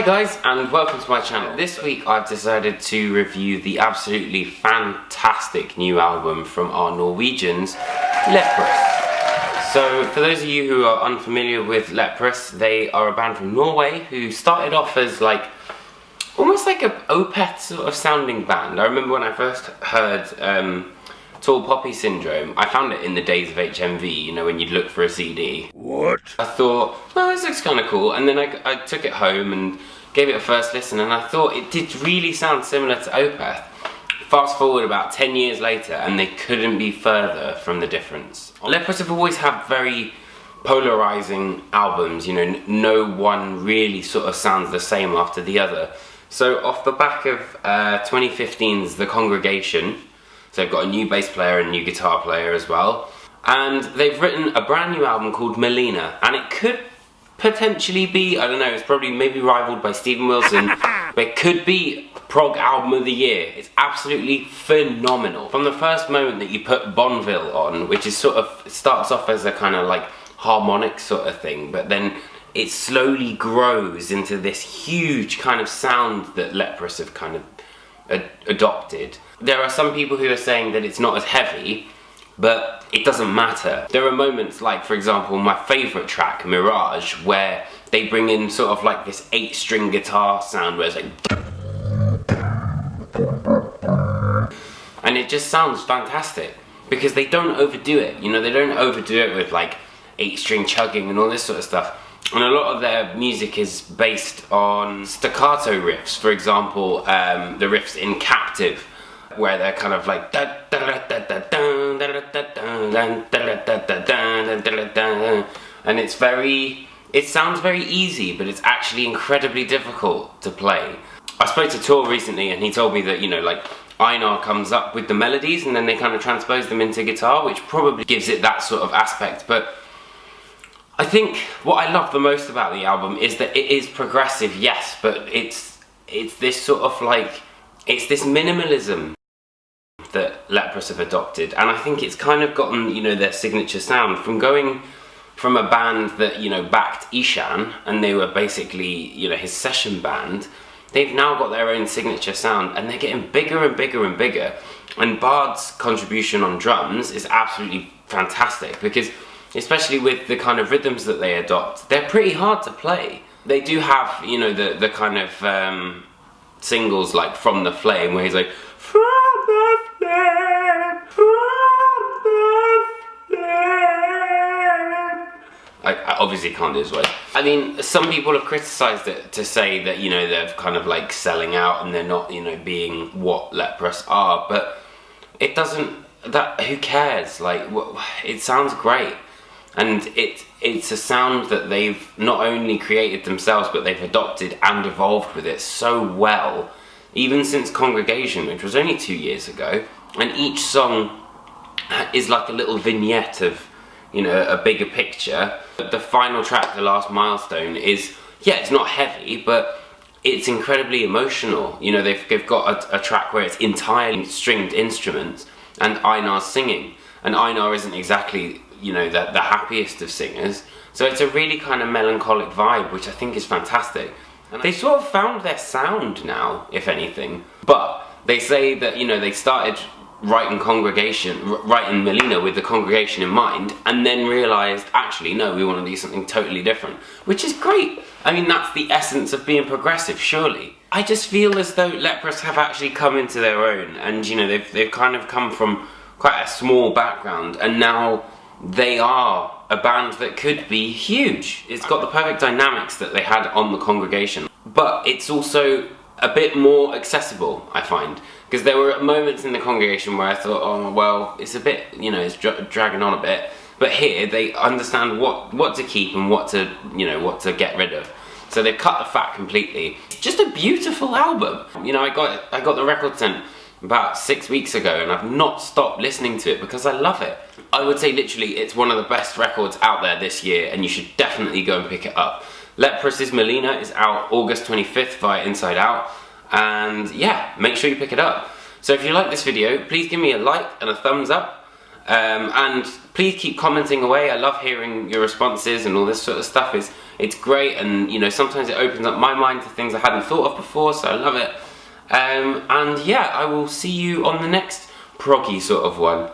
Hi guys, and welcome to my channel. This week I've decided to review the absolutely fantastic new album from our Norwegians, Leprous. So for those of you who are unfamiliar with Leprous, they are a band from Norway who started off as almost like an Opeth sort of sounding band. I remember when I first heard Tall Poppy Syndrome, I found it in the days of HMV, you know, when you'd look for a CD. What? I thought, well, this looks kind of cool, and then I took it home and gave it a first listen, and I thought it did really sound similar to Opeth. Fast forward about 10 years later, and they couldn't be further from the difference. Leprous have always had very polarizing albums, you know, no one really sort of sounds the same after the other. So off the back of 2015's The Congregation, so they've got a new bass player and a new guitar player as well. And they've written a brand new album called Malina. And it could potentially be, I don't know, it's probably maybe rivaled by Steven Wilson. But it could be prog album of the year. It's absolutely phenomenal. From the first moment that you put Bonneville on, which is sort of, starts off as a kind of like harmonic sort of thing. But then it slowly grows into this huge kind of sound that Leprous have kind of adopted. There are some people who are saying that it's not as heavy, but it doesn't matter. There are moments like, for example, my favourite track, Mirage, where they bring in sort of like this 8-string guitar sound where it's like, and it just sounds fantastic because they don't overdo it. You know, they don't overdo it with like 8-string chugging and all this sort of stuff. And a lot of their music is based on staccato riffs. For example, the riffs in Captive, where they're kind of like and it sounds very easy, but it's actually incredibly difficult to play. I spoke to Tor recently and he told me that, you know, like Einar comes up with the melodies and then they kind of transpose them into guitar, which probably gives it that sort of aspect. But I think what I love the most about the album is that it is progressive, yes, but it's this sort of like, it's this minimalism that Leprous have adopted, and I think it's kind of gotten, you know, their signature sound from going from a band that, you know, backed Ishan, and they were basically, you know, his session band. They've now got their own signature sound, and they're getting bigger and bigger and bigger, and Bard's contribution on drums is absolutely fantastic, because especially with the kind of rhythms that they adopt, they're pretty hard to play. They do have, you know, the kind of singles like From the Flame, where he's like, from the flame, from the flame. I obviously can't do his voice. I mean, some people have criticised it to say that, you know, they're kind of like selling out and they're not, you know, being what Leprous are, but it doesn't, who cares? Like, it sounds great. And it's a sound that they've not only created themselves, but they've adopted and evolved with it so well, even since Congregation, which was only 2 years ago. And each song is like a little vignette of, you know, a bigger picture. The final track, The Last Milestone, is, yeah, it's not heavy, but it's incredibly emotional. You know, they've got a track where it's entirely stringed instruments and Einar's singing. And Einar isn't exactly, you know, the happiest of singers, so it's a really kind of melancholic vibe, which I think is fantastic. And they sort of found their sound now, if anything. But they say that, you know, they started writing Malina with the Congregation in mind, and then realised, actually, no, we want to do something totally different, which is great. I mean, that's the essence of being progressive, surely. I just feel as though Leprous have actually come into their own, and, you know, they've kind of come from quite a small background, and now they are a band that could be huge. It's got the perfect dynamics that they had on the Congregation, but it's also a bit more accessible, I find, because there were moments in the Congregation where I thought, oh well, it's a bit, you know, it's dragging on a bit, but here they understand what to keep and what to, you know, what to get rid of. So they've cut the fat completely. It's just a beautiful album. You know, I got the record sent about 6 weeks ago, and I've not stopped listening to it because I love it. I would say literally it's one of the best records out there this year, and you should definitely go and pick it up. Leprous's Malina is out August 25th via Inside Out, and yeah, make sure you pick it up. So if you like this video, please give me a like and a thumbs up, and please keep commenting away. I love hearing your responses and all this sort of stuff. It's great, and you know, sometimes it opens up my mind to things I hadn't thought of before, so I love it. And yeah, I will see you on the next proggy sort of one.